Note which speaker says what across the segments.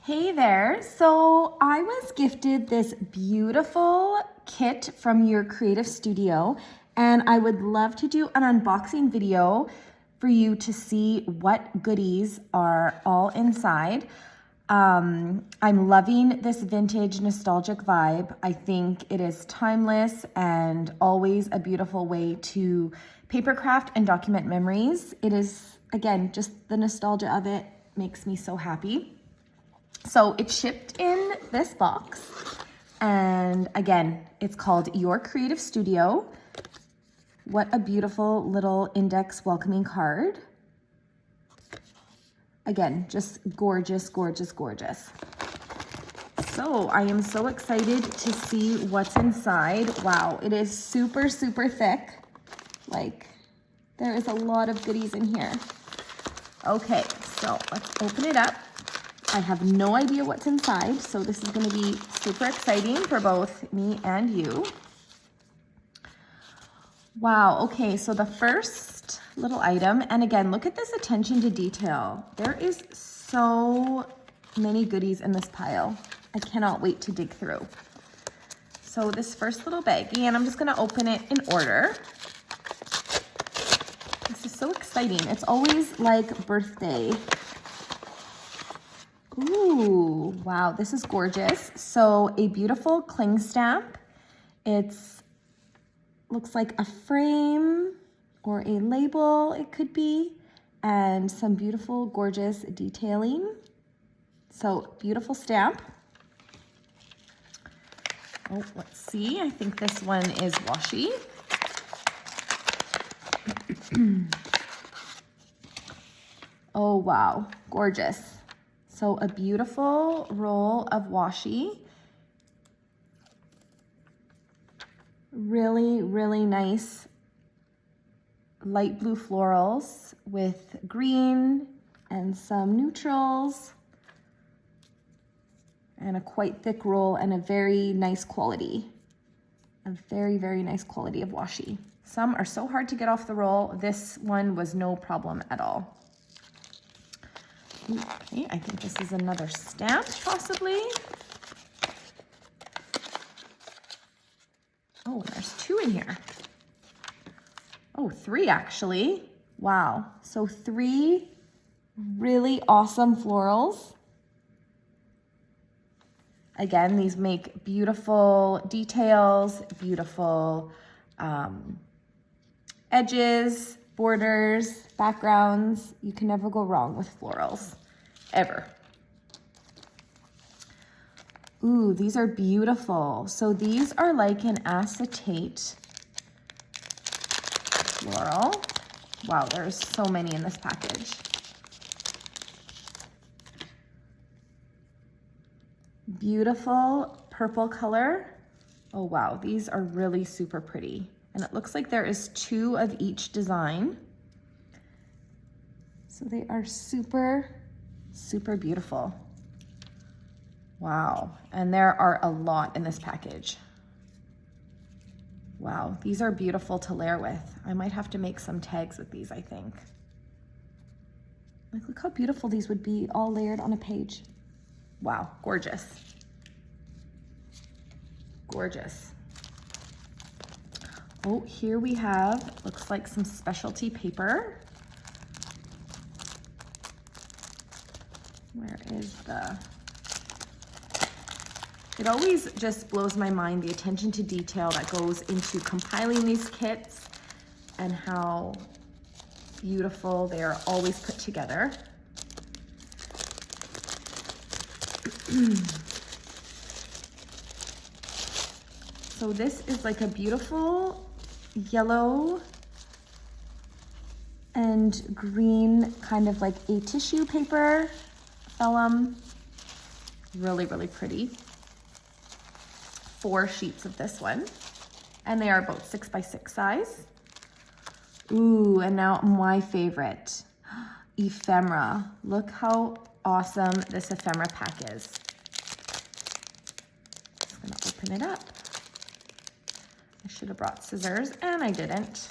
Speaker 1: Hey there. So I was gifted this beautiful kit from your creative studio, and I would love to do an unboxing video for you to see what goodies are all inside. I'm loving this vintage nostalgic vibe. I think it is timeless and always a beautiful way to paper craft and document memories. It is, again, just the nostalgia of it makes me so happy. So it shipped in this box, and again, it's called Your Creative Studio. What a beautiful little index welcoming card. Again, just gorgeous, gorgeous, gorgeous. So I am so excited to see what's inside. Wow, it is super, super thick. Like, there is a lot of goodies in here. Okay, so let's open it up. I have no idea what's inside, so this is going to be super exciting for both me and you. Wow, okay, so the first little item, and again, look at this attention to detail. There is so many goodies in this pile. I cannot wait to dig through. So this first little baggie, and I'm just going to open it in order. This is so exciting. It's always like birthday. Ooh, wow, this is gorgeous. So a beautiful cling stamp. It's looks like a frame or a label, it could be, and some beautiful, gorgeous detailing. So beautiful stamp. Oh, let's see. I think this one is washi. Oh, wow, gorgeous. So a beautiful roll of washi. Really, really nice light blue florals with green and some neutrals. And a quite thick roll and a very nice quality. A very, very nice quality of washi. Some are so hard to get off the roll. This one was no problem at all. Okay, I think this is another stamp, possibly. Oh, there's two in here. Oh, three actually. Wow. So three really awesome florals. Again, these make beautiful details, beautiful edges, borders, backgrounds. You can never go wrong with florals, ever. Ooh, these are beautiful. So these are like an acetate floral. Wow, there's so many in this package. Beautiful purple color. Oh wow, these are really super pretty. And it looks like there is two of each design. So they are super, super beautiful. Wow, and there are a lot in this package. Wow, these are beautiful to layer with. I might have to make some tags with these, I think. Like, look how beautiful these would be all layered on a page. Wow, gorgeous. Gorgeous. Oh, here we have, looks like some specialty paper. Where is the... It always just blows my mind, the attention to detail that goes into compiling these kits and how beautiful they are always put together. So this is like a beautiful yellow and green, kind of like a tissue paper vellum. Really, really pretty. 4 sheets of this one, and they are both 6x6 size. Ooh, and now my favorite, ephemera. Look how awesome this ephemera pack is. Just gonna open it up. I should have brought scissors, and I didn't.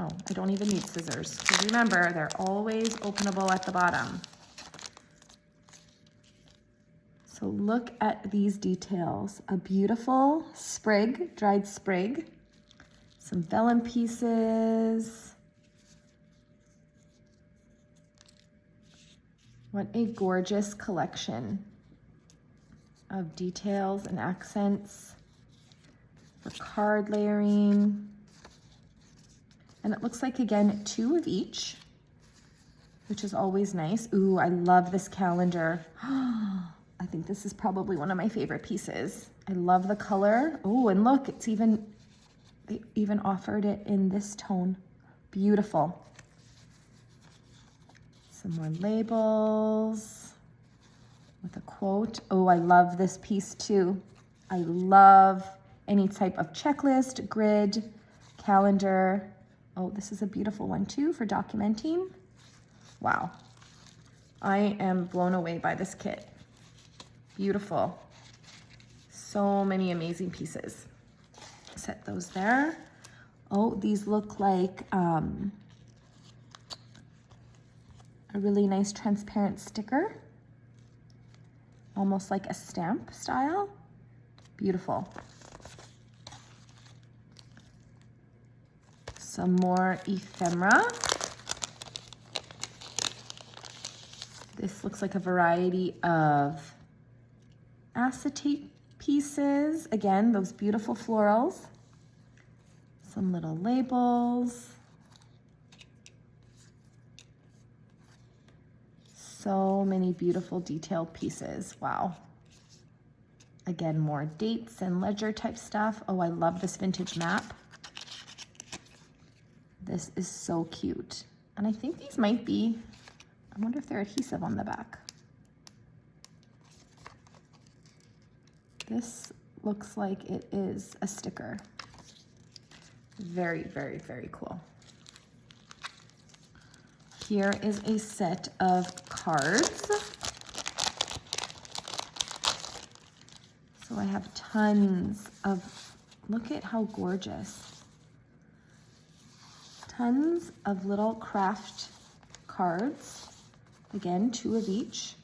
Speaker 1: Oh, I don't even need scissors. Because remember, they're always openable at the bottom. So look at these details. A beautiful sprig, dried sprig. Some vellum pieces. What a gorgeous collection of details and accents for card layering. And it looks like, again, 2 of each, which is always nice. Ooh, I love this calendar. I think this is probably one of my favorite pieces. I love the color. Oh, and look, they even offered it in this tone. Beautiful. Some more labels with a quote. Oh, I love this piece too. I love any type of checklist, grid, calendar. Oh, this is a beautiful one too for documenting. Wow. I am blown away by this kit. Beautiful. So many amazing pieces. Set those there. Oh, these look like a really nice transparent sticker. Almost like a stamp style. Beautiful. Some more ephemera. This looks like a variety of acetate pieces. Again, those beautiful florals. Some little labels. So many beautiful detailed pieces. Wow. Again, more dates and ledger type stuff. Oh, I love this vintage map. This is so cute. And I think these might be, I wonder if they're adhesive on the back. This looks like it is a sticker. Very, very, very cool. Here is a set of cards. So I have tons of, look at how gorgeous. Tons of little craft cards. Again, 2 of each.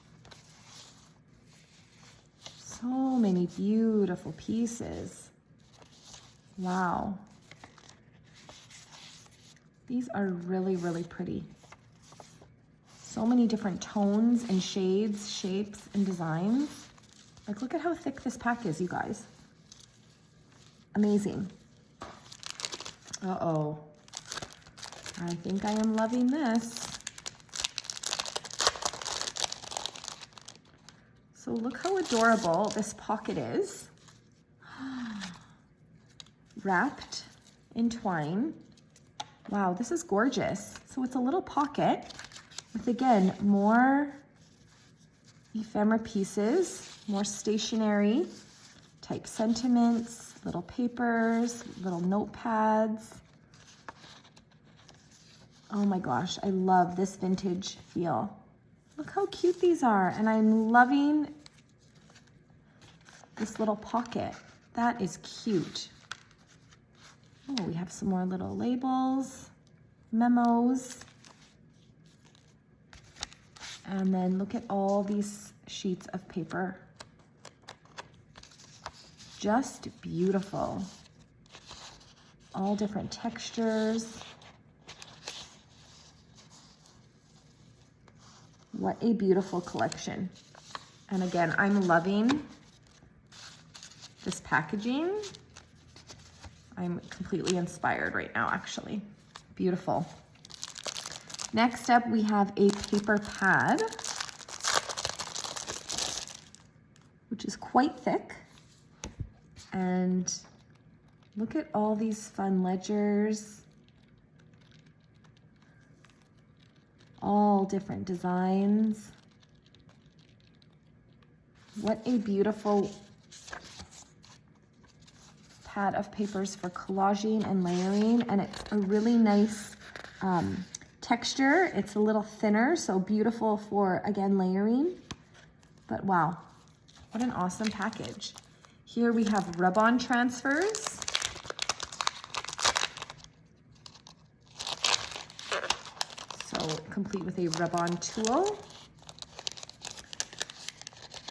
Speaker 1: So many beautiful pieces. Wow. These are really, really pretty. So many different tones and shades, shapes, and designs. Like, look at how thick this pack is, you guys. Amazing. Uh-oh. I think I am loving this. So look how adorable this pocket is. Wrapped in twine. Wow, this is gorgeous. So it's a little pocket with, again, more ephemera pieces, more stationery type sentiments, little papers, little notepads. Oh my gosh, I love this vintage feel. Look how cute these are, and I'm loving this little pocket. That is cute. Oh, we have some more little labels, memos. And then look at all these sheets of paper. Just beautiful. All different textures. What a beautiful collection. And again, I'm loving this packaging. I'm completely inspired right now, actually. Beautiful. Next up, we have a paper pad, which is quite thick. And look at all these fun ledgers. All different designs. What a beautiful pad of papers for collaging and layering, and it's a really nice texture. It's a little thinner, so beautiful for, again, layering. But wow, what an awesome package. Here we have rub-on transfers. complete with a rub-on tool.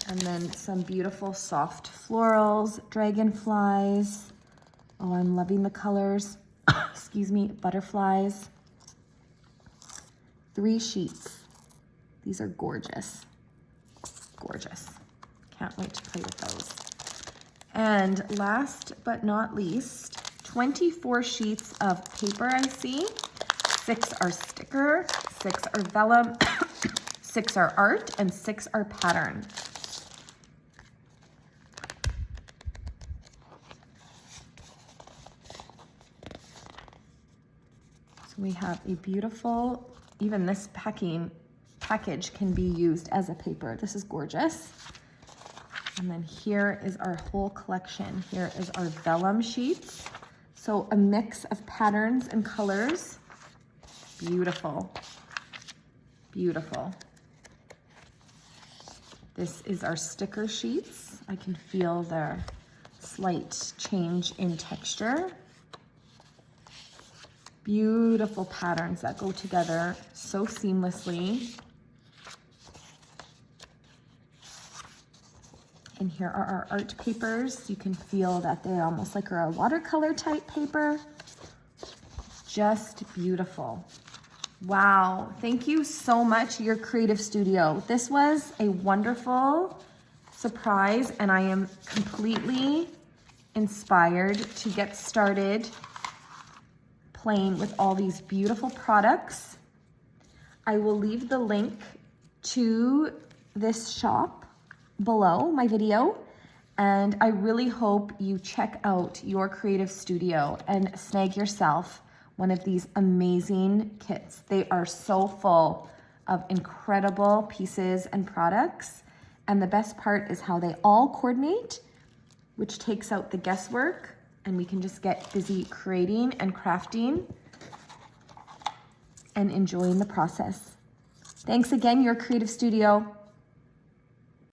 Speaker 1: And then some beautiful soft florals, dragonflies. Oh, I'm loving the colors. Excuse me, butterflies. 3 sheets. These are gorgeous. Gorgeous. Can't wait to play with those. And last but not least, 24 sheets of paper I see. 6 are sticker, 6 are vellum, 6 are art, and 6 are pattern. So we have a beautiful, even this package can be used as a paper. This is gorgeous. And then here is our whole collection. Here is our vellum sheets. So a mix of patterns and colors. Beautiful, beautiful. This is our sticker sheets. I can feel the slight change in texture. Beautiful patterns that go together so seamlessly. And here are our art papers. You can feel that they almost like are a watercolor type paper. Just beautiful. Wow, thank you so much, Your Creative Studio. This was a wonderful surprise, and I am completely inspired to get started playing with all these beautiful products. I will leave the link to this shop below my video, and I really hope you check out Your Creative Studio and snag yourself one of these amazing kits. They are so full of incredible pieces and products, and the best part is how they all coordinate, which takes out the guesswork, and we can just get busy creating and crafting and enjoying the process. Thanks again, Your Creative Studio.